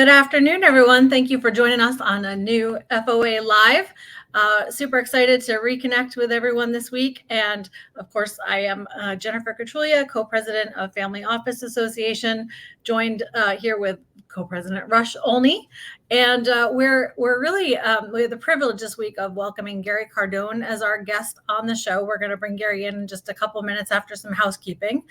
Good afternoon, everyone. Thank you for joining us on a new FOA Live. Super excited to reconnect with everyone this week. And of course, I am Jennifer Catrulia, co-president of Family Office Association, joined here with co-president Rush Olney. And we're really, we have the privilege this week of welcoming Gary Cardone as our guest on the show. We're going to bring Gary in just a couple minutes after some housekeeping.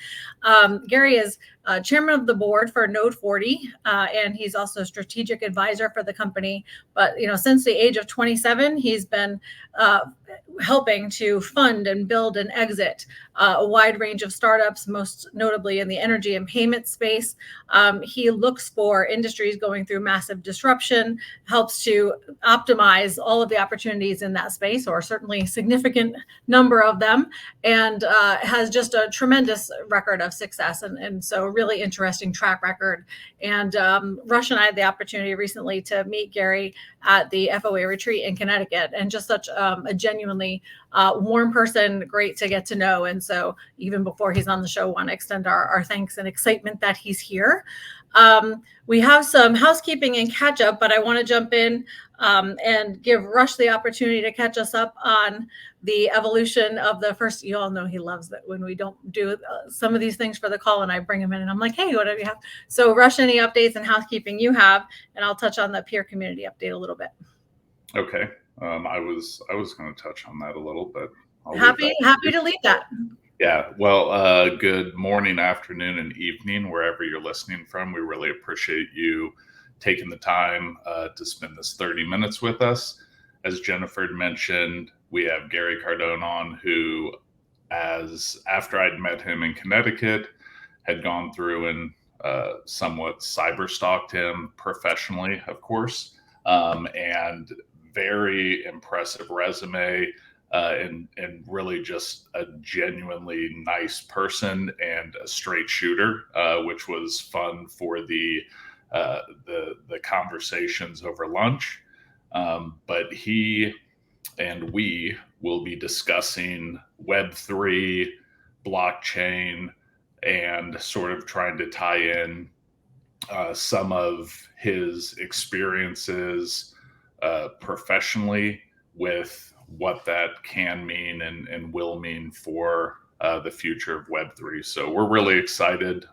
Gary is chairman of the board for Node 40, and he's also a strategic advisor for the company. But since the age of 27, he's been helping to fund and build and exit a wide range of startups, most notably in the energy and payment space. He looks for industries going through massive disruption, helps to optimize all of the opportunities in that space, or certainly a significant number of them, and has just a tremendous record of success. And so really interesting track record. And Rush and I had the opportunity recently to meet Gary at the FOA retreat in Connecticut, and just such a genuinely warm person, great to get to know. And so even before he's on the show, want to extend our thanks and excitement that he's here. We have some housekeeping and catch up, but I want to jump in and give Rush the opportunity to catch us up on the evolution of the first. You all know he loves that when we don't do some of these things for the call and I bring him in and I'm like, hey, what do you have? So Rush, any updates and housekeeping you have, and I'll touch on the peer community update a little bit. Okay. I was going to touch on that a little, but happy to lead that. Yeah. Well, good morning, afternoon, and evening, wherever you're listening from. We really appreciate you taking the time to spend this 30 minutes with us. As Jennifer mentioned, we have Gary Cardone on, who, after I'd met him in Connecticut, had gone through and somewhat cyber-stalked him professionally, of course, and very impressive resume. And really just a genuinely nice person and a straight shooter, which was fun for the conversations over lunch. But he and we will be discussing Web3, blockchain, and sort of trying to tie in some of his experiences professionally with what that can mean and will mean for the future of Web3. So we're really excited.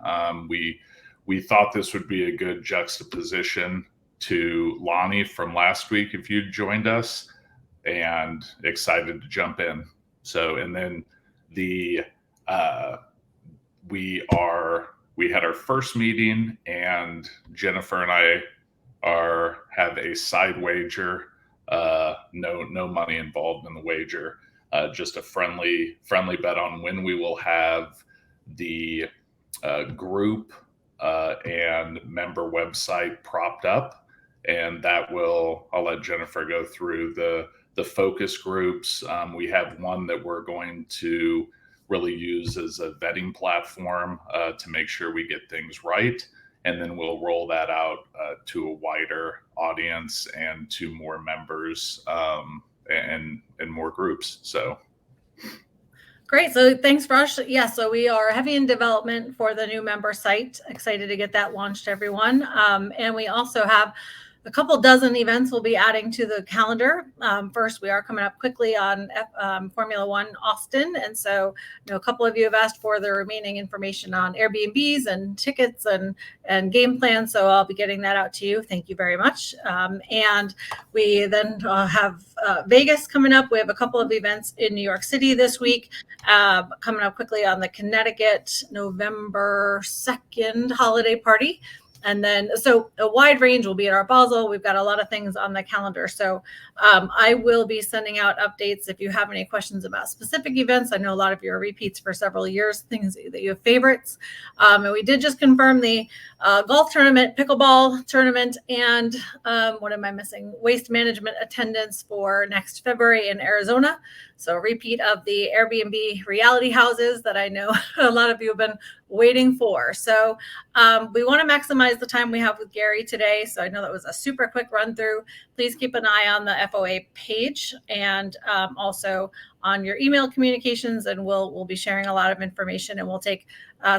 We thought this would be a good juxtaposition to Lonnie from last week if you joined us, and excited to jump in. So, and then we had our first meeting, and Jennifer and I have a side wager. No money involved in the wager, just a friendly bet on when we will have the group and member website propped up. And I'll let Jennifer go through the focus groups. We have one that we're going to really use as a vetting platform to make sure we get things right. And then we'll roll that out to a wider audience and to more members and more groups. So great. So thanks, Rush. Yeah, so we are heavy in development for the new member site. Excited to get that launched, everyone. And we also have a couple dozen events we'll be adding to the calendar. First, we are coming up quickly on Formula One Austin. And so a couple of you have asked for the remaining information on Airbnbs and tickets and game plans. So I'll be getting that out to you. Thank you very much. And we then have Vegas coming up. We have a couple of events in New York City this week. Coming up quickly on the Connecticut November 2nd holiday party. And then, so a wide range will be at our Basel. We've got a lot of things on the calendar. So I will be sending out updates if you have any questions about specific events. I know a lot of you are repeats for several years, things that you have favorites. And we did just confirm the golf tournament, pickleball tournament, and what am I missing? Waste management attendance for next February in Arizona. So a repeat of the Airbnb reality houses that I know a lot of you have been waiting for. So we want to maximize the time we have with Gary today. So I know that was a super quick run through. Please keep an eye on the FOA page and also on your email communications, and we'll be sharing a lot of information, and we'll take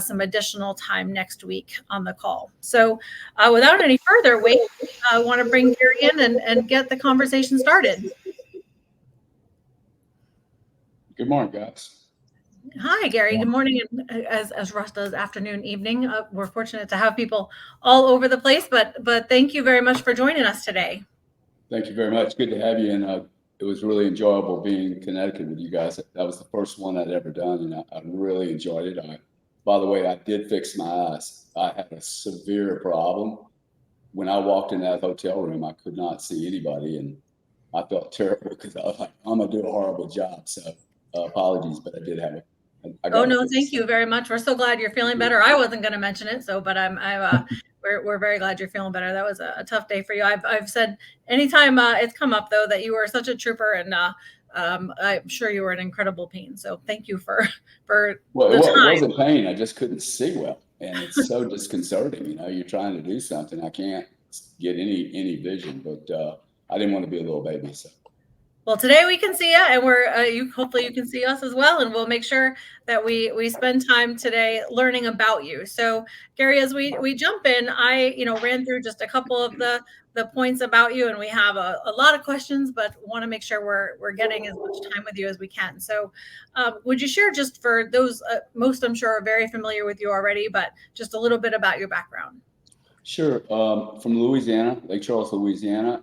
some additional time next week on the call. So without any further wait, I want to bring Gary in and get the conversation started. Good morning, guys. Hi, Gary. Good morning. As Russ does, afternoon, evening. We're fortunate to have people all over the place, but thank you very much for joining us today. Thank you very much. Good to have you. And it was really enjoyable being in Connecticut with you guys. That was the first one I'd ever done, and I really enjoyed it. By the way, I did fix my eyes. I had a severe problem. When I walked in that hotel room, I could not see anybody, and I felt terrible because I was like, I'm going to do a horrible job. So apologies, but I did have it. Oh no, thank you very much. We're so glad you're feeling better. I wasn't going to mention it, but we're very glad you're feeling better. That was a tough day for you. I've said anytime it's come up though that you were such a trooper, and I'm sure you were in incredible pain. So thank you for well, it wasn't pain. I just couldn't see well, and it's so disconcerting. You know, you're trying to do something, I can't get any vision, but I didn't want to be a little baby, so. Well, today we can see you, and hopefully you can see us as well, and we'll make sure that we spend time today learning about you. So, Gary, as we jump in, I ran through just a couple of the points about you, and we have a lot of questions, but want to make sure we're getting as much time with you as we can. So, would you share, just for those most I'm sure are very familiar with you already, but just a little bit about your background? Sure. From Louisiana, Lake Charles, Louisiana.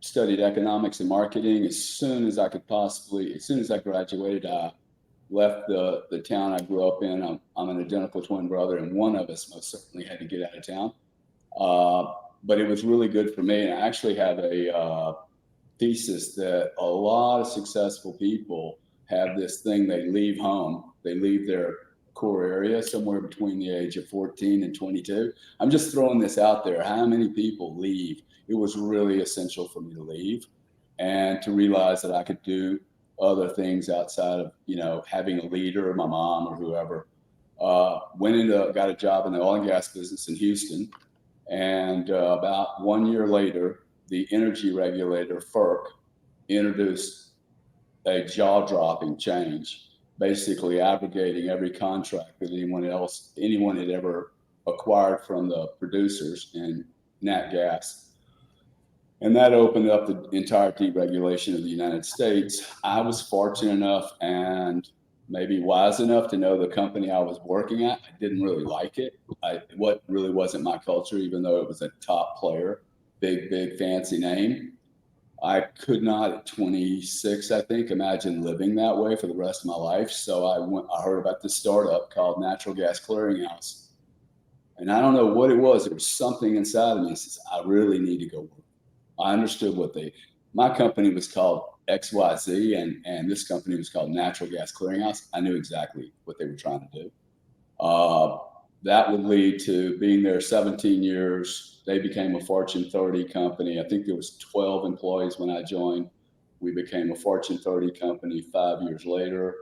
Studied economics and marketing. As soon as I graduated, I left the town I grew up in. I'm an identical twin brother, and one of us most certainly had to get out of town. But it was really good for me. And I actually have a thesis that a lot of successful people have this thing. They leave home, they leave their core area somewhere between the age of 14 and 22. I'm just throwing this out there. How many people leave? It was really essential for me to leave and to realize that I could do other things outside of, having a leader or my mom or whoever. Got a job in the oil and gas business in Houston. And about 1 year later, the energy regulator, FERC, introduced a jaw-dropping change, basically abrogating every contract that anyone had ever acquired from the producers in nat gas. And that opened up the entire deregulation of the United States. I was fortunate enough and maybe wise enough to know the company I was working at. I didn't really like it. What really wasn't my culture, even though it was a top player, big fancy name. I could not at 26, I think, imagine living that way for the rest of my life. So I heard about this startup called Natural Gas Clearinghouse. And I don't know what it was. There was something inside of me that says, I really need to go work. I understood my company was called XYZ, and this company was called Natural Gas Clearinghouse. I knew exactly what they were trying to do. That would lead to being there 17 years. They became a Fortune 30 company. I think there was 12 employees when I joined. We became a Fortune 30 company 5 years later.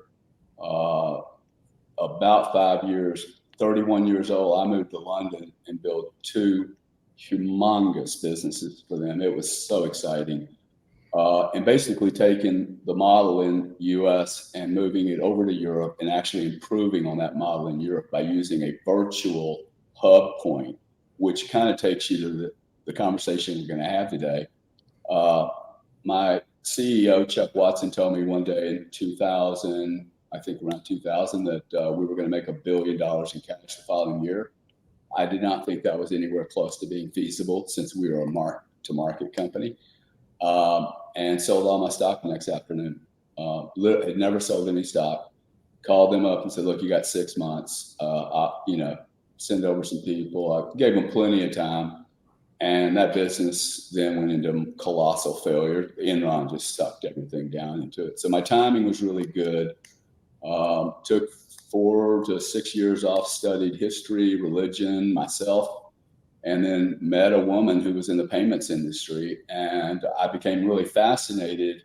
About 5 years, 31 years old, I moved to London and built 2 humongous businesses for them. It was so exciting. And basically taking the model in US and moving it over to Europe and actually improving on that model in Europe by using a virtual hub point, which kind of takes you to the conversation we're going to have today. My CEO, Chuck Watson, told me one day in 2000, I think around 2000, that we were going to make $1 billion in cash the following year. I did not think that was anywhere close to being feasible since we were a mark-to-market company. And sold all my stock the next afternoon. Had never sold any stock. Called them up and said, look, you got 6 months. Send over some people. I gave them plenty of time. And that business then went into colossal failure. Enron just sucked everything down into it. So my timing was really good. Took 4 to 6 years off, studied history, religion, myself, and then met a woman who was in the payments industry. And I became really fascinated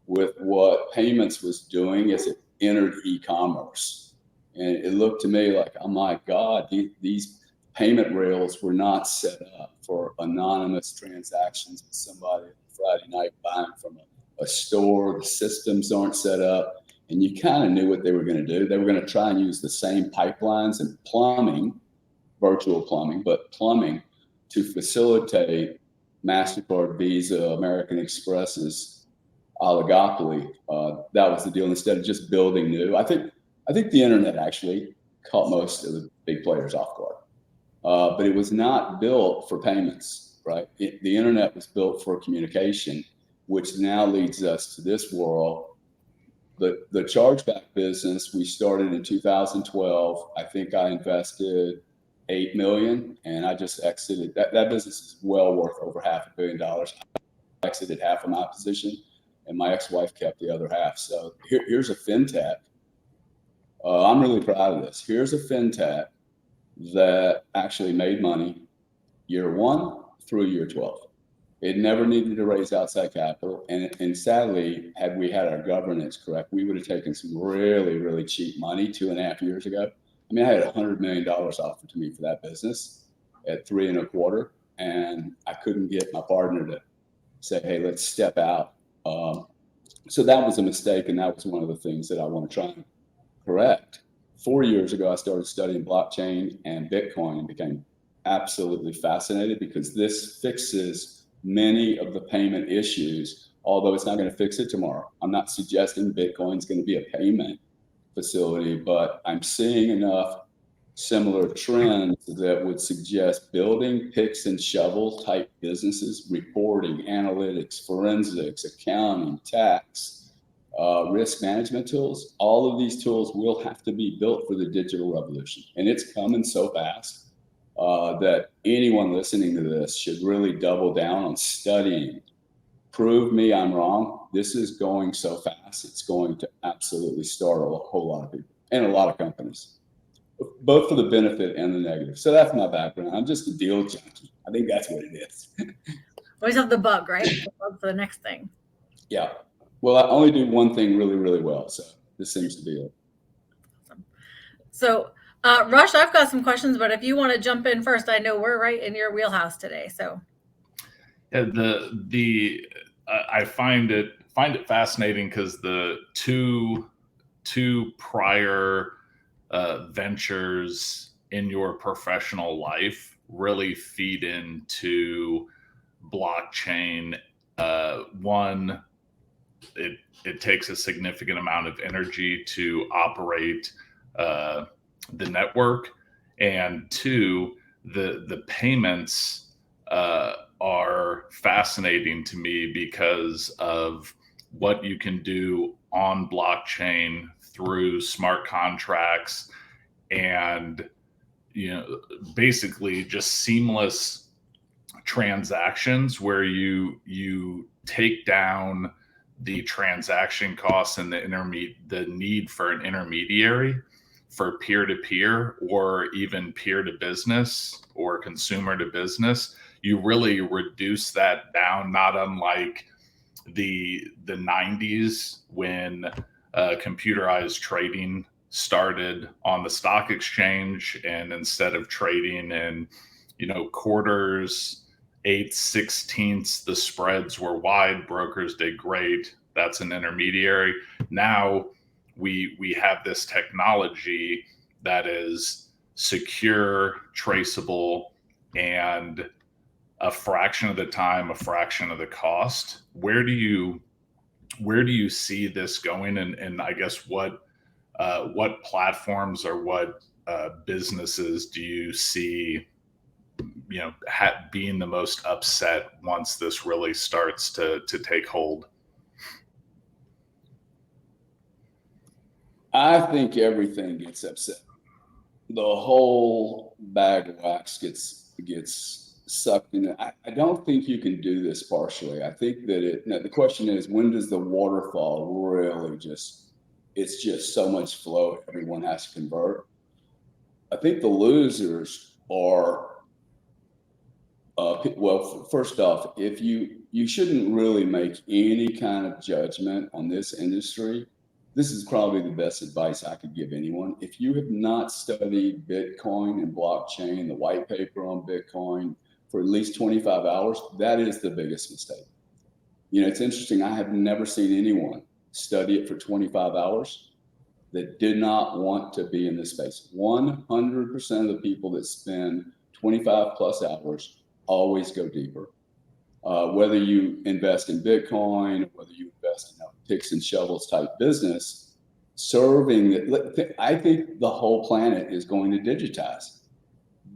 with what payments was doing as it entered e-commerce. And it looked to me like, oh my God, these payment rails were not set up for anonymous transactions with somebody Friday night buying from a store. The systems aren't set up. And you kind of knew what they were going to do. They were going to try and use the same pipelines and plumbing, virtual plumbing, but plumbing to facilitate MasterCard, Visa, American Express's oligopoly. That was the deal. Instead of just building new, I think the internet actually caught most of the big players off guard. But it was not built for payments, right? The internet was built for communication, which now leads us to this world. The chargeback business we started in 2012. I think I invested $8 million, and I just exited. That business is well worth over $500 million. I exited half of my position, and my ex-wife kept the other half. So here's a fintech. I'm really proud of this. Here's a fintech that actually made money year 1 through year 12. It never needed to raise outside capital. And sadly, had we had our governance correct, we would have taken some really, really cheap money 2.5 years ago. I mean, I had $100 million offered to me for that business at 3.25. And I couldn't get my partner to say, hey, let's step out. So that was a mistake. And that was one of the things that I want to try and correct. 4 years ago, I started studying blockchain and Bitcoin and became absolutely fascinated because this fixes many of the payment issues, although it's not going to fix it tomorrow. I'm not suggesting Bitcoin is going to be a payment facility, but I'm seeing enough similar trends that would suggest building picks and shovel type businesses, reporting, analytics, forensics, accounting, tax, risk management tools. All of these tools will have to be built for the digital revolution. And it's coming so fast that anyone listening to this should really double down on studying. Prove me I'm wrong. This is going so fast. It's going to absolutely startle a whole lot of people and a lot of companies, both for the benefit and the negative. So that's my background. I'm just a deal junkie. I think that's what it is. Always have the bug, right? The bug for the next thing. Yeah. Well, I only do one thing really, really well. So this seems to be it. Awesome. So, Rush, I've got some questions, but if you want to jump in first, I know we're right in your wheelhouse today. So, yeah, I find it fascinating because the two prior ventures in your professional life really feed into blockchain. One, it takes a significant amount of energy to operate the network, and two, the payments are fascinating to me because of what you can do on blockchain through smart contracts and basically just seamless transactions where you take down the transaction costs and the need for an intermediary for peer-to-peer or even peer-to-business or consumer to business. You really reduce that down, not unlike the 90s when computerized trading started on the stock exchange, and instead of trading in quarters, eighths, sixteenths, the spreads were wide, brokers did great. That's an intermediary. Now we have this technology that is secure, traceable, and a fraction of the time, a fraction of the cost. Where do you see this going? And I guess what platforms or what businesses do you see being the most upset once this really starts to take hold? I think everything gets upset. The whole bag of wax gets sucked in. I don't think you can do this partially. I think that the question is, when does the waterfall really it's just so much flow, everyone has to convert. I think the losers are, well, first off, if you shouldn't really make any kind of judgment on this industry this is probably the best advice I could give anyone. If you have not studied Bitcoin and blockchain, the white paper on Bitcoin for at least 25 hours, that is the biggest mistake. You know, it's interesting. I have never seen anyone study it for 25 hours that did not want to be in this space. 100% of the people that spend 25 plus hours always go deeper. Whether you invest in Bitcoin, whether you invest in a picks and shovels type business, I think the whole planet is going to digitize.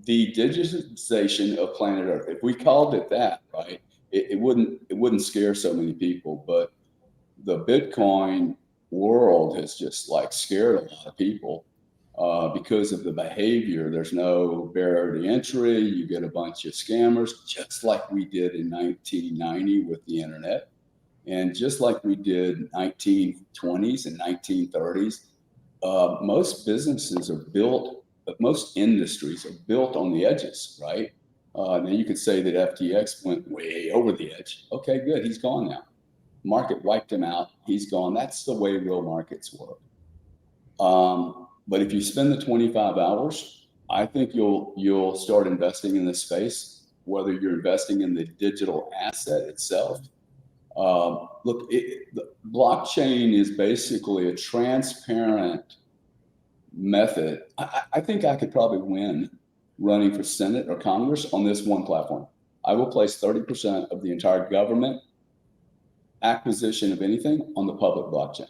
The digitization of planet Earth, if we called it that, right, it wouldn't scare so many people. But the Bitcoin world has just like scared a lot of people because of the behavior. There's no barrier to entry. You get a bunch of scammers, just like we did in 1990 with the internet, and just like we did 1920s and 1930s. Most businesses are built, most industries are built on the edges, right? Now you could say that FTX went way over the edge. Okay, good, he's gone now. Market wiped him out. He's gone. That's the way real markets work. But if you spend the 25 hours, I think you'll start investing in this space, whether you're investing in the digital asset itself. Look, the blockchain is basically a transparent method. I think I could probably win running for Senate or Congress on this one platform. I will place 30% of the entire government acquisition of anything on the public blockchain.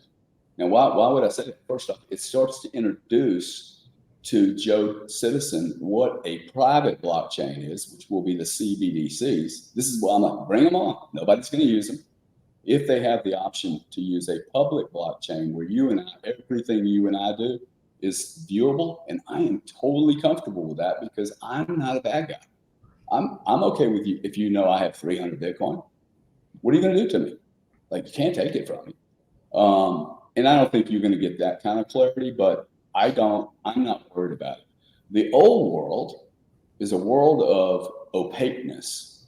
Now, why would I say that? First off, it starts to introduce to Joe Citizen what a private blockchain is, which will be the CBDCs. This is why I'm like, bring them on. Nobody's going to use them. If they have the option to use a public blockchain where you and I, everything you and I do is viewable, and I am totally comfortable with that because I'm not a bad guy. I'm okay with you if you know I have 300 Bitcoin. What are you going to do to me? Like, you can't take it from me. And I don't think you're going to get that kind of clarity, but I'm not worried about it. The old world is a world of opaqueness.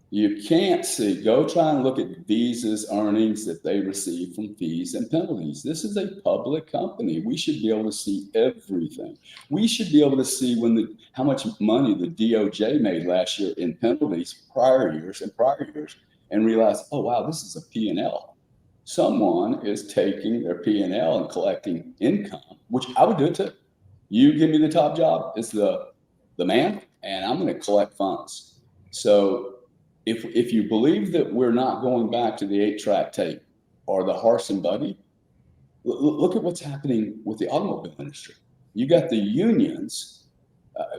You can't see. Go try and look at Visa's earnings that they receive from fees and penalties. This is a public company. We should be able to see everything. We should be able to see how much money the DOJ made last year in penalties, prior years, and realize, oh, wow, this is a P&L. Someone is taking their P&L and collecting income, which I would do it too. You give me the top job as the man, and I'm going to collect funds. So if you believe that we're not going back to the 8-track tape or the horse and buggy, look at what's happening with the automobile industry. You got the unions.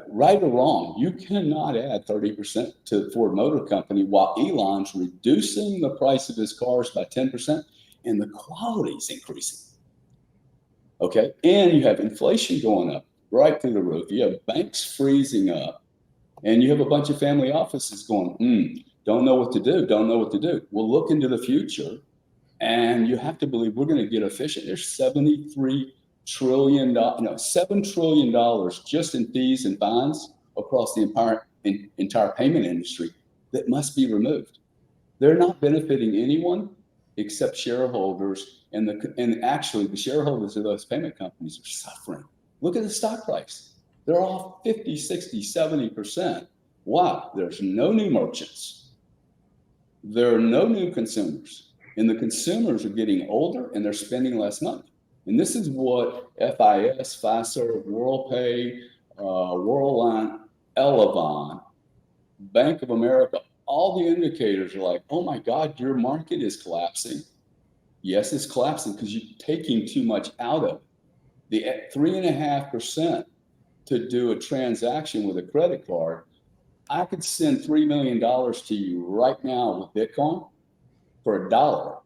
Right or wrong, you cannot add 30% to the Ford Motor Company while Elon's reducing the price of his cars by 10% and the quality's increasing. Okay, and you have inflation going up right through the roof. You have banks freezing up, and you have a bunch of family offices going, don't know what to do. Well, look into the future, and you have to believe we're going to get efficient. There's $7 trillion just in fees and fines across the entire payment industry that must be removed. They're not benefiting anyone except shareholders, and actually the shareholders of those payment companies are suffering. Look at the stock price. They're off 50, 60, 70%. Why? There's no new merchants. There are no new consumers, and the consumers are getting older and they're spending less money. And this is what FIS, Fiserv, WorldPay, Worldline, Elavon, Bank of America, all the indicators are like, oh my God, your market is collapsing. Yes, it's collapsing because you're taking too much out of it. The 3.5% to do a transaction with a credit card, I could send $3 million to you right now with Bitcoin for $1.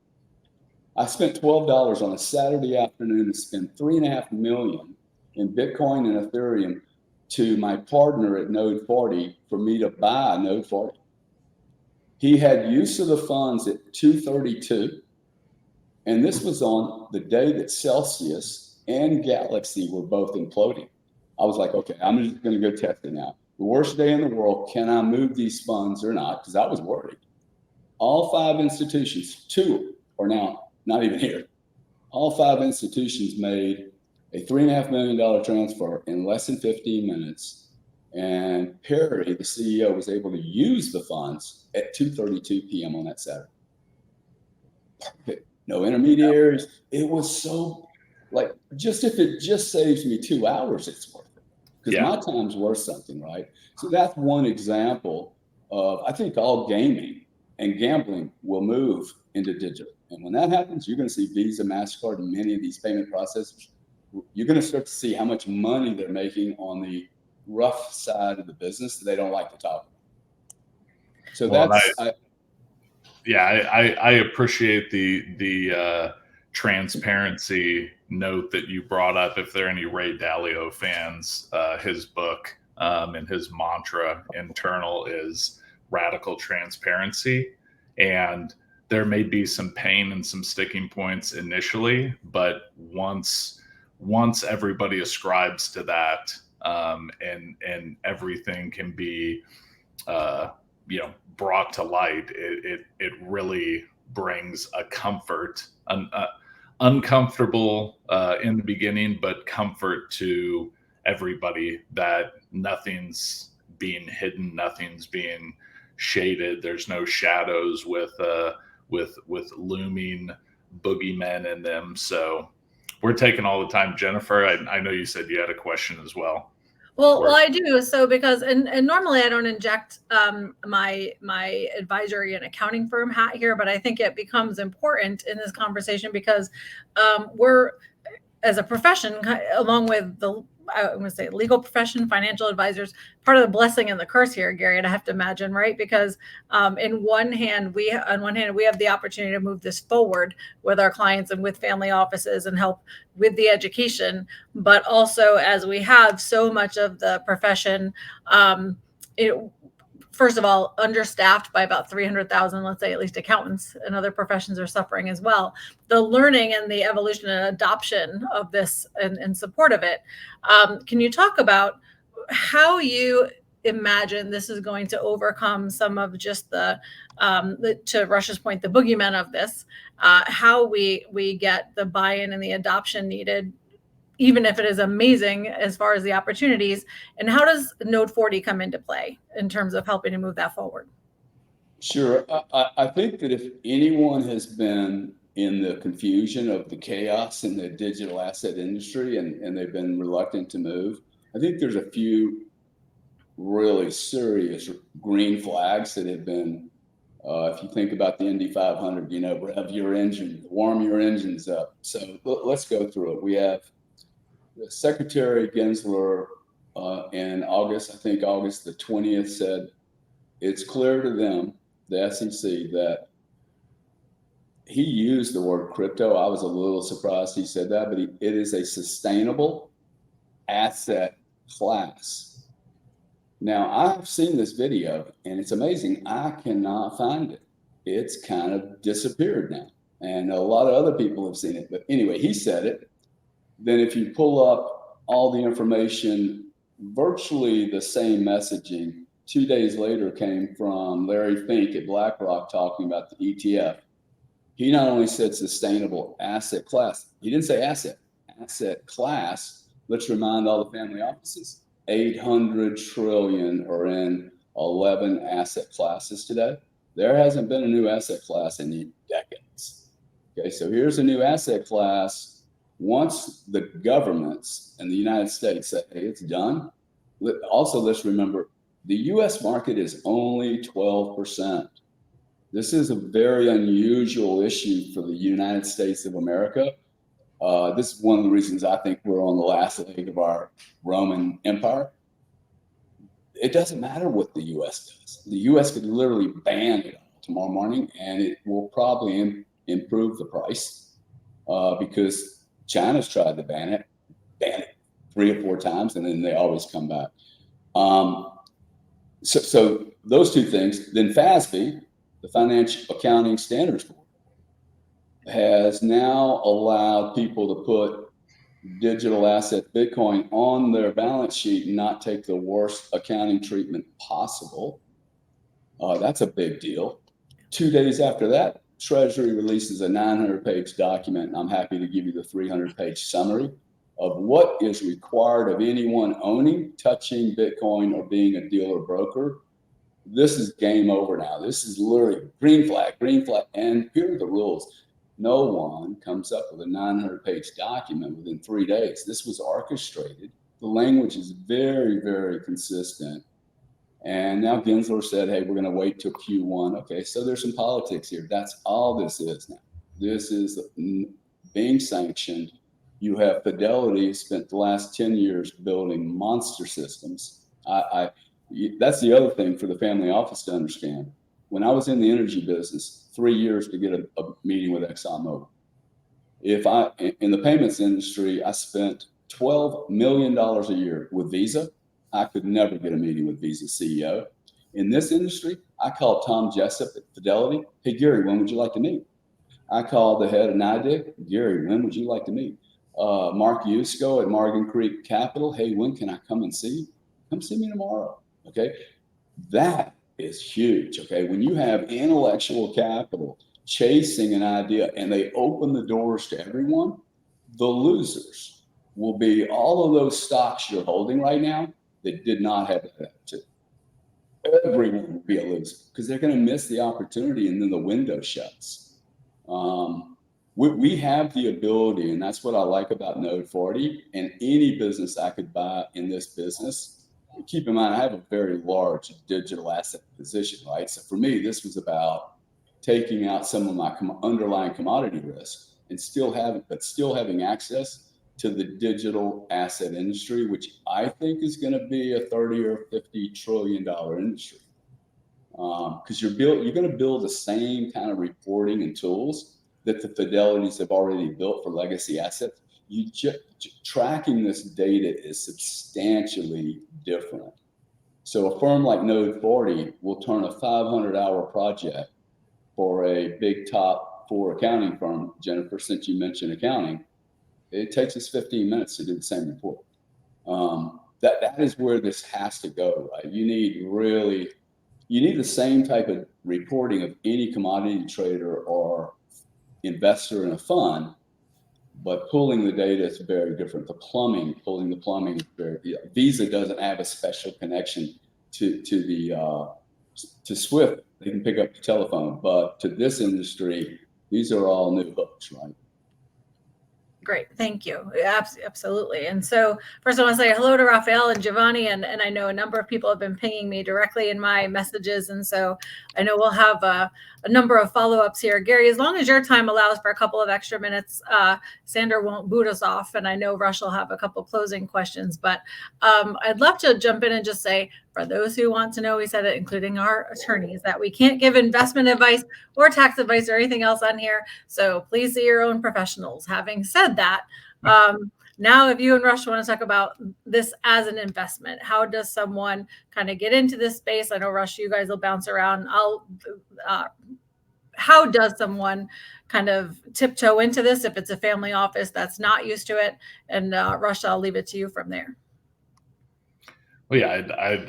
I spent $12 on a Saturday afternoon to spend $3.5 million in Bitcoin and Ethereum to my partner at Node 40 for me to buy Node 40. He had use of the funds at 2:32, and this was on the day that Celsius and Galaxy were both imploding. I was like, okay, I'm just going to go test it now. The worst day in the world, can I move these funds or not? Because I was worried. All 5 institutions, 2 are now not even here. all 5 institutions made a $3.5 million transfer in less than 15 minutes. And Perry, the CEO, was able to use the funds at 2:32 p.m. on that Saturday. Perfect. No intermediaries. It was so like, just if it just saves me 2 hours, it's worth it. Because my time's worth something, right? So that's one example of, I think all gaming and gambling will move into digital. And when that happens, you're going to see Visa, MasterCard, and many of these payment processors. You're going to start to see how much money they're making on the rough side of the business that they don't like to talk about. So well, I appreciate the transparency note that you brought up. If there are any Ray Dalio fans, his book and his mantra internal is radical transparency. And there may be some pain and some sticking points initially, but once everybody ascribes to that, and everything can be brought to light, it really brings a comfort, uncomfortable in the beginning, but comfort to everybody that nothing's being hidden, nothing's being shaded. There's no shadows with looming boogeymen in them. So we're taking all the time. Jennifer, I know you said you had a question as well. Well, I do. So because, and normally I don't inject my advisory and accounting firm hat here, but I think it becomes important in this conversation because we're, as a profession, along with I'm going to say legal profession, financial advisors, part of the blessing and the curse here, Gary, and I have to imagine, right? Because on one hand, we have the opportunity to move this forward with our clients and with family offices and help with the education. But also, as we have so much of the profession, first of all, understaffed by about 300,000, let's say, at least accountants and other professions are suffering as well. The learning and the evolution and adoption of this and support of it. Can you talk about how you imagine this is going to overcome some of just to Rush's point, the boogeymen of this, how we get the buy-in and the adoption needed, even if it is amazing as far as the opportunities, and how does Node 40 come into play in terms of helping to move that forward? Sure. I think that if anyone has been in the confusion of the chaos in the digital asset industry and they've been reluctant to move, I think there's a few really serious green flags that have been, if you think about the Indy 500, rev your engine, warm your engines up. So let's go through it. We have Secretary Gensler in August, I think August the 20th, said it's clear to them, the SEC, that he used the word crypto. I was a little surprised he said that, but it is a sustainable asset class. Now, I've seen this video, and it's amazing. I cannot find it. It's kind of disappeared now, and a lot of other people have seen it. But anyway, he said it. Then if you pull up all the information, virtually the same messaging 2 days later came from Larry Fink at BlackRock talking about the ETF. He not only said sustainable asset class, he didn't say asset class. Let's remind all the family offices, 800 trillion are in 11 asset classes today. There hasn't been a new asset class in decades. Okay, so here's a new asset class. Once the governments and the United States say, hey, it's done. Also, let's remember, the US market is only 12%. This is a very unusual issue for the United States of America. This is one of the reasons I think we're on the last leg of our Roman Empire. It doesn't matter what the US does. The US could literally ban it tomorrow morning, and it will probably improve the price because China's tried to ban it 3 or 4 times, and then they always come back. So those two things. Then FASB, the Financial Accounting Standards Board, has now allowed people to put digital asset Bitcoin on their balance sheet and not take the worst accounting treatment possible. That's a big deal. 2 days after that, Treasury releases a 900-page document, and I'm happy to give you the 300-page summary of what is required of anyone owning, touching Bitcoin, or being a dealer broker. This is game over now. This is literally green flag. And here are the rules. No one comes up with a 900-page document within 3 days. This was orchestrated. The language is very, very consistent. And now Gensler said, hey, we're going to wait till Q1. Okay, so there's some politics here. That's all this is now. This is being sanctioned. You have Fidelity spent the last 10 years building monster systems. That's the other thing for the family office to understand. When I was in the energy business, 3 years to get a meeting with ExxonMobil. In the payments industry, I spent $12 million a year with Visa. I could never get a meeting with Visa CEO. In this industry, I called Tom Jessup at Fidelity. Hey, Gary, when would you like to meet? I called the head of NIDIC. Gary, when would you like to meet? Mark Yusko at Morgan Creek Capital. Hey, when can I come and see you? Come see me tomorrow. Okay. That is huge. Okay. When you have intellectual capital chasing an idea and they open the doors to everyone, the losers will be all of those stocks you're holding right now that did not have that attitude. Everyone will be a loser because they're going to miss the opportunity and then the window shuts. We have the ability, and that's what I like about Node 40 and any business I could buy in this business. Keep in mind, I have a very large digital asset position, right? So for me, this was about taking out some of my underlying commodity risk and still having access to the digital asset industry, which I think is going to be a 30 or 50 trillion dollar industry. Because you're going to build the same kind of reporting and tools that the Fidelities have already built for legacy assets. Tracking this data is substantially different. So a firm like Node 40 will turn a 500-hour project for a big top 4 accounting firm. Jennifer, since you mentioned accounting, it takes us 15 minutes to do the same report. That is where this has to go, right? You need the same type of reporting of any commodity trader or investor in a fund, but pulling the data is very different. Pulling the plumbing is very. Visa doesn't have a special connection to Swift. They can pick up the telephone, but to this industry, these are all new hooks, right? Great. Thank you. Absolutely. And so first I want to say hello to Rafael and Giovanni. And I know a number of people have been pinging me directly in my messages. And so I know we'll have a number of follow-ups here. Gary, as long as your time allows for a couple of extra minutes, Sandra won't boot us off. And I know Rush will have a couple of closing questions, but I'd love to jump in and just say, for those who want to know, we said it, including our attorneys, that we can't give investment advice or tax advice or anything else on here. So please see your own professionals. Having said that, now if you and Rush want to talk about this as an investment, how does someone kind of get into this space? I know, Rush, you guys will bounce around. How does someone kind of tiptoe into this if it's a family office that's not used to it? And Rush, I'll leave it to you from there. Well, yeah,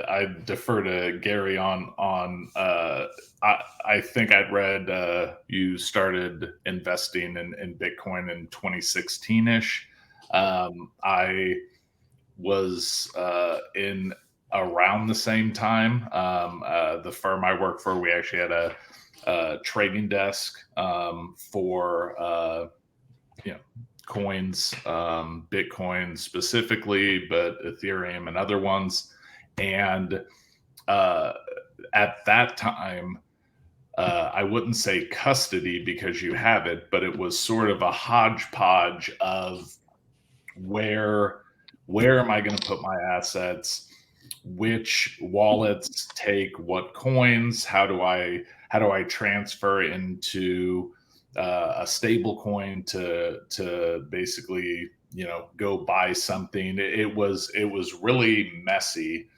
I'd defer to Gary on. I think I'd read you started investing in Bitcoin in 2016-ish. I was in around the same time. The firm I work for, we actually had a trading desk for coins, Bitcoin specifically, but Ethereum and other ones. And at that time, I wouldn't say custody because you have it, but it was sort of a hodgepodge of where am I going to put my assets? Which wallets take what coins? How do I transfer into a stable coin to basically go buy something? It was really messy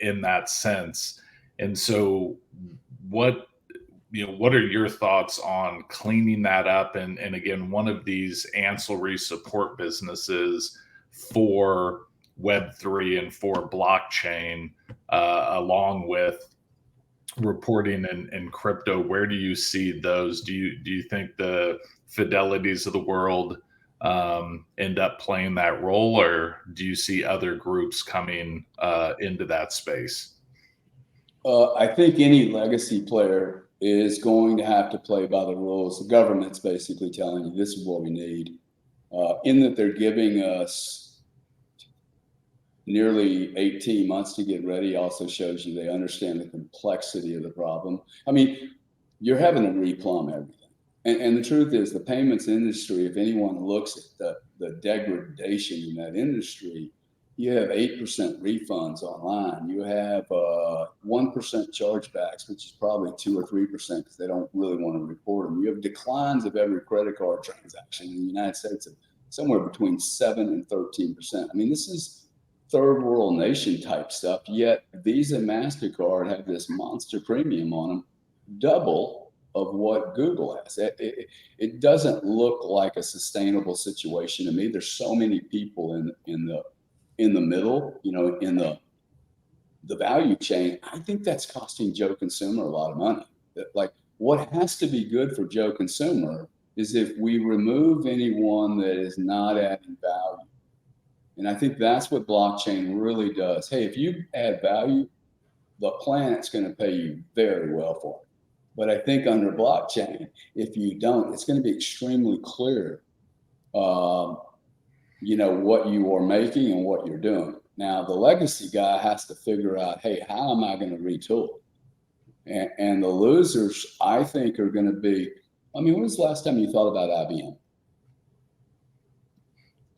in that sense. And so what are your thoughts on cleaning that up and again, one of these ancillary support businesses for Web3 and for blockchain, along with reporting in crypto, where do you see those? Do you think the Fidelities of the world end up playing that role, or do you see other groups coming into that space? I think any legacy player is going to have to play by the rules. The government's basically telling you this is what we need, in that they're giving us nearly 18 months to get ready. Also shows you they understand the complexity of the problem. I mean, you're having to replumb everything. And the truth is, the payments industry, if anyone looks at the degradation in that industry, you have 8% refunds online. You have 1% chargebacks, which is probably 2 or 3% because they don't really want to report them. You have declines of every credit card transaction in the United States of somewhere between 7 and 13%. I mean, this is third world nation type stuff. Yet Visa and MasterCard have this monster premium on them, double of what Google has. It doesn't look like a sustainable situation to me. There's so many people in the middle, you know, in the value chain. I think that's costing Joe Consumer a lot of money. Like, what has to be good for Joe Consumer is if we remove anyone that is not adding value. And I think that's what blockchain really does. Hey, if you add value, the planet's going to pay you very well for it. But I think under blockchain, if you don't, it's going to be extremely clear, you know, what you are making and what you're doing. Now, the legacy guy has to figure out, hey, how am I going to retool? And the losers, I think, are going to be, I mean, when was the last time you thought about IBM?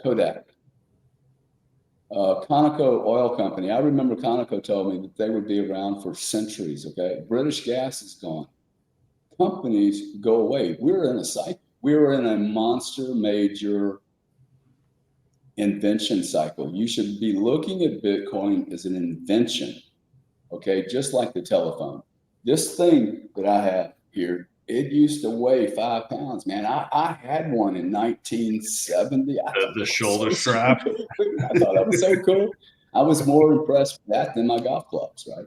Kodak. Conoco Oil Company. I remember Conoco told me that they would be around for centuries, okay? British Gas is gone. Companies go away. We're in a cycle. We're in a monster major invention cycle. You should be looking at Bitcoin as an invention, okay? Just like the telephone. This thing that I have here, it used to weigh 5 pounds, man. I had one in 1970. The shoulder strap. So cool. I thought that was so cool. I was more impressed with that than my golf clubs, right?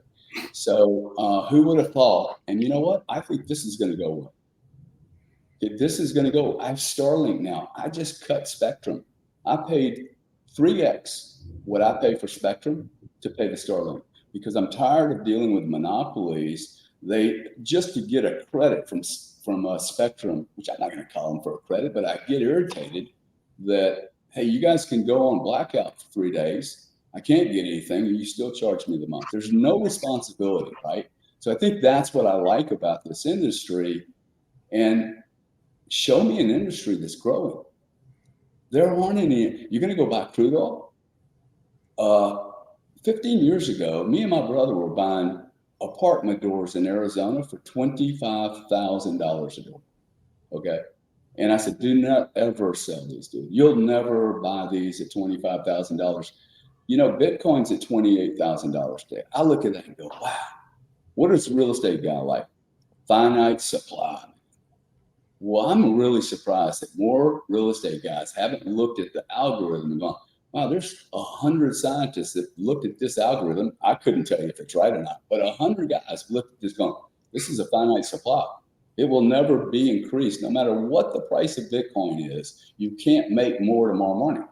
So who would have thought? And you know what? I think this is going to go away. This is going to go. I have Starlink now. I just cut Spectrum. I paid 3x what I pay for Spectrum to pay the Starlink because I'm tired of dealing with monopolies. They just to get a credit from Spectrum, which I'm not going to call them for a credit, but I get irritated that, hey, you guys can go on blackout for 3 days. I can't get anything, and you still charge me the month. There's no responsibility, right? So I think that's what I like about this industry. And show me an industry that's growing. There aren't any. You're going to go buy crude oil? 15 years ago, me and my brother were buying apartment doors in Arizona for $25,000 a door. Okay. And I said, do not ever sell these, dude. You'll never buy these at $25,000. You know, Bitcoin's at $28,000 today. I look at that and go, wow, what is a real estate guy like? Finite supply. Well, I'm really surprised that more real estate guys haven't looked at the algorithm and gone, wow, there's 100 scientists that looked at this algorithm. I couldn't tell you if it's right or not, but 100 guys looked at this going, this is a finite supply. It will never be increased. No matter what the price of Bitcoin is, you can't make more tomorrow morning,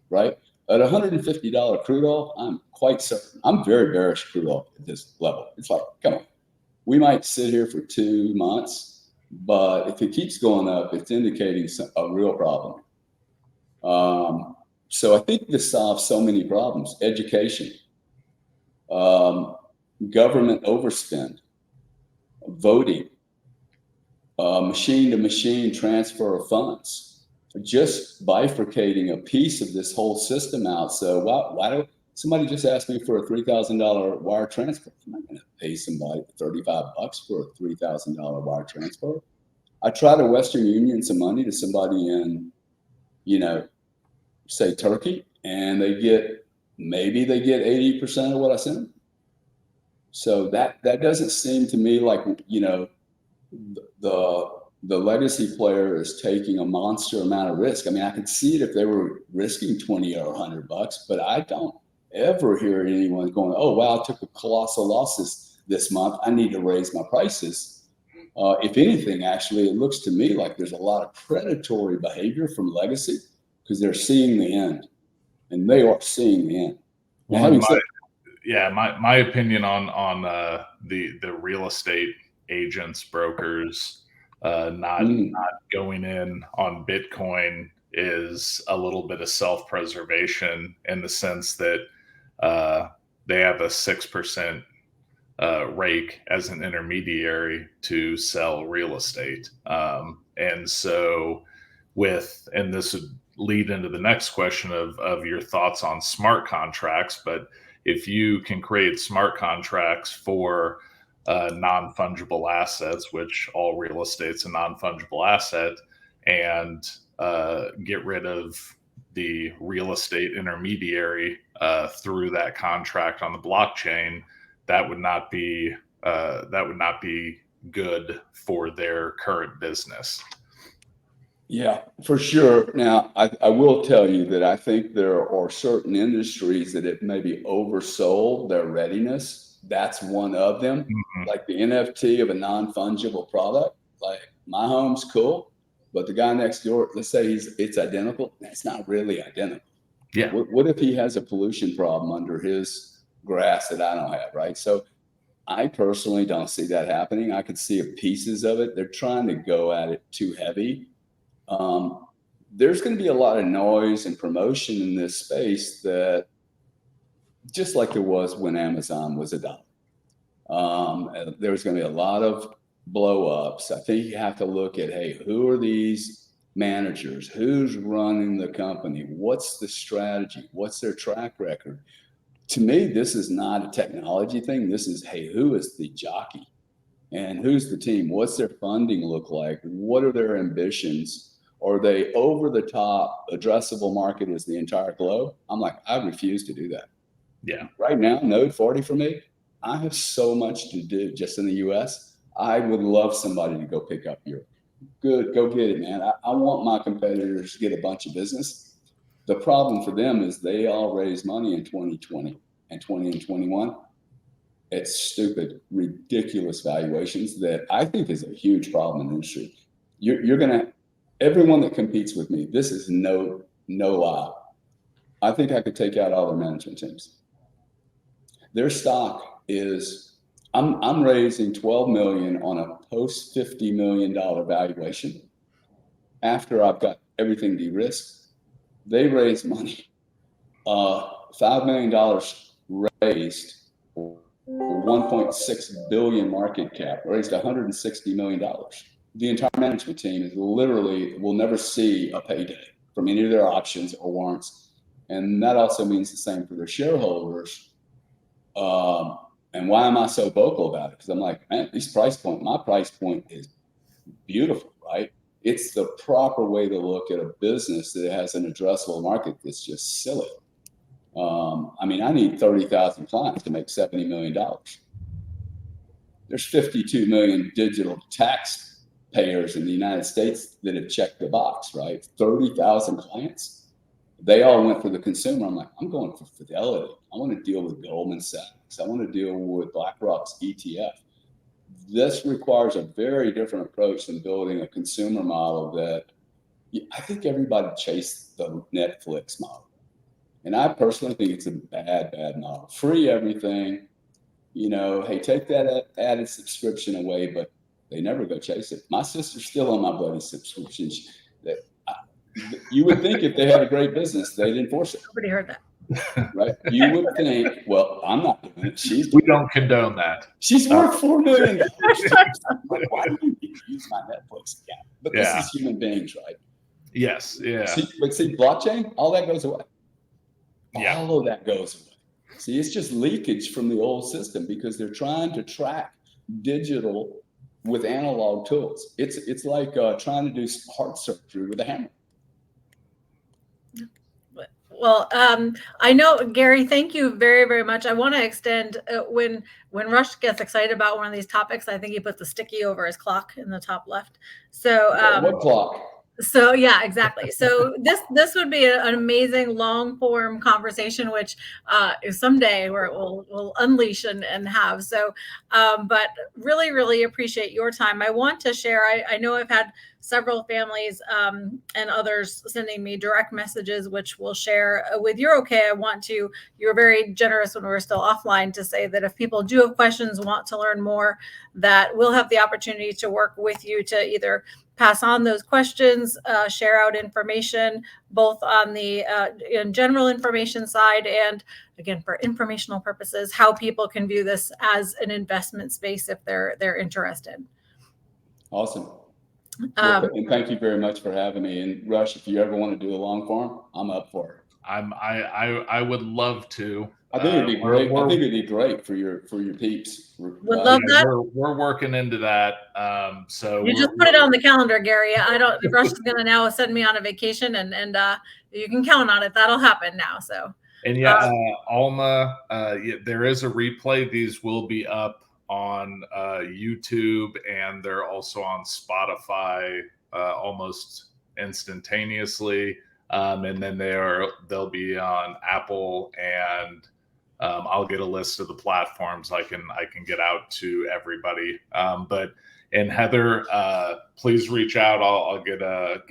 right? At $150 crude oil, I'm quite certain. I'm very bearish crude oil at this level. It's like, come on. We might sit here for 2 months, but if it keeps going up, it's indicating a real problem. So I think this solves so many problems. Education, government overspend, voting, machine-to-machine transfer of funds, just bifurcating a piece of this whole system out. So why do somebody just ask me for a $3,000 wire transfer? I'm not going to pay somebody $35 for a $3,000 wire transfer. I try to Western Union some money to somebody in, you know, say Turkey, and maybe they get 80% of what I send them. So that doesn't seem to me like, you know, the legacy player is taking a monster amount of risk. I mean, I could see it if they were risking 20 or $100, but I don't ever hear anyone going, oh, wow, I took a colossal loss this month. I need to raise my prices. If anything, actually, it looks to me like there's a lot of predatory behavior from legacy because they're seeing the end, and they are seeing the end. Now, my opinion on the real estate agents, brokers, not going in on Bitcoin is a little bit of self-preservation in the sense that they have a 6% rake as an intermediary to sell real estate. And so and this would lead into the next question of your thoughts on smart contracts, but if you can create smart contracts for non-fungible assets, which all real estate's a non-fungible asset, and get rid of the real estate intermediary through that contract on the blockchain, that would not be good for their current business. Yeah, for sure. Now, I will tell you that I think there are certain industries that it maybe oversold their readiness. That's one of them, like the NFT of a non-fungible product. Like my home's cool, but the guy next door, let's say it's identical. It's not really identical. Yeah. What if he has a pollution problem under his grass that I don't have, right? So I personally don't see that happening. I could see pieces of it. They're trying to go at it too heavy. There's going to be a lot of noise and promotion in this space that just like there was when Amazon was adopted. There's going to be a lot of blow ups. I think you have to look at, hey, who are these managers? Who's running the company? What's the strategy? What's their track record? To me, this is not a technology thing. This is, hey, who is the jockey? And who's the team? What's their funding look like? What are their ambitions? Are they over the top? Addressable market is the entire globe. I'm like, I refuse to do that. Yeah. Right now, Node 40 for me, I have so much to do just in the US. I would love somebody to go pick up Europe. Good, go get it, man. I want my competitors to get a bunch of business. The problem for them is they all raised money in 2020 and 2021. It's stupid, ridiculous valuations that I think is a huge problem in the industry. You're going to, everyone that competes with me, this is no lie. I think I could take out all their management teams. Their stock is, I'm raising 12 million on a post $50 million valuation. After I've got everything de-risked, they raised money, $5 million raised, 1.6 billion market cap, raised $160 million. The entire management team is literally will never see a payday from any of their options or warrants. And that also means the same for their shareholders. And why am I so vocal about it? Because I'm like, man, my price point is beautiful, right? It's the proper way to look at a business that has an addressable market that's just silly. I mean, I need 30,000 clients to make $70 million. There's 52 million digital taxpayers in the United States that have checked the box, right? 30,000 clients. They all went for the consumer. I'm like, I'm going for Fidelity. I want to deal with Goldman Sachs. I want to deal with BlackRock's ETF. This requires a very different approach than building a consumer model that I think everybody chased the Netflix model. And I personally think it's a bad model. Free everything, hey, take that added subscription away, but they never go chase it. My sister's still on my buddy's subscription. You would think if they had a great business, they'd enforce it. Nobody heard that. Right? You would think, well, I'm not doing it. We don't condone that. She's worth $4 million. Like, why do you need to use my Netflix account? But this is human beings, right? Yes. Yeah. See, blockchain, all that goes away. Yeah. All of that goes away. See, it's just leakage from the old system because they're trying to track digital with analog tools. It's like trying to do heart surgery with a hammer. Well, I know, Gary, thank you very, very much. I want to extend when Rush gets excited about one of these topics, I think he puts the sticky over his clock in the top left. So what clock? So yeah, exactly. So this would be an amazing long form conversation, which someday where we'll unleash and have. So, but really appreciate your time. I want to share. I know I've had several families and others sending me direct messages, which we'll share with your okay. I want to. You were very generous when we were still offline to say that if people do have questions, want to learn more, that we'll have the opportunity to work with you to either pass on those questions, share out information, both on the in general information side and, again, for informational purposes, how people can view this as an investment space if they're interested. Awesome. And thank you very much for having me. And Rush, if you ever want to do a long form, I'm up for it. I would love to. I think it'd be great. I think it'd be great for your peeps. Would love that. We're working into that. So you just put it on the calendar, Gary. Rush is going to now send me on a vacation, and you can count on it. That'll happen now. So. And Alma, there is a replay. These will be up on YouTube, and they're also on Spotify almost instantaneously. And then they'll be on Apple, and I'll get a list of the platforms I can get out to everybody. And Heather, please reach out. I'll get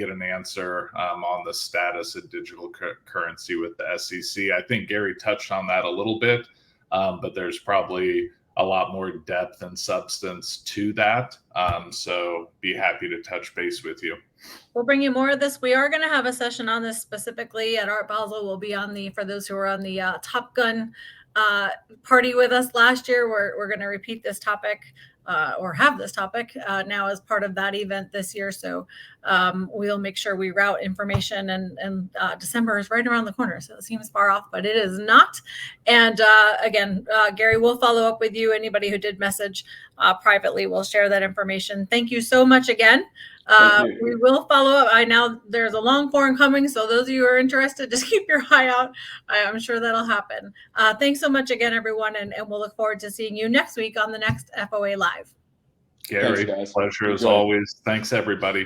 an answer on the status of digital currency with the SEC. I think Gary touched on that a little bit, but there's probably a lot more depth and substance to that. So be happy to touch base with you. We'll bring you more of this. We are going to have a session on this specifically at Art Basel. We'll be on for those who were on the Top Gun party with us last year. We're going to repeat this topic or have this topic now as part of that event this year. So we'll make sure we route information, and December is right around the corner. So it seems far off, but it is not. And again, Gary, we'll follow up with you. Anybody who did message privately, we'll share that information. Thank you so much again. We will follow up. There's a long form coming, so those of you who are interested, just keep your eye out. I'm sure that'll happen. Thanks so much again, everyone, and we'll look forward to seeing you next week on the next FOA Live. Gary, pleasure as always. Thanks, everybody.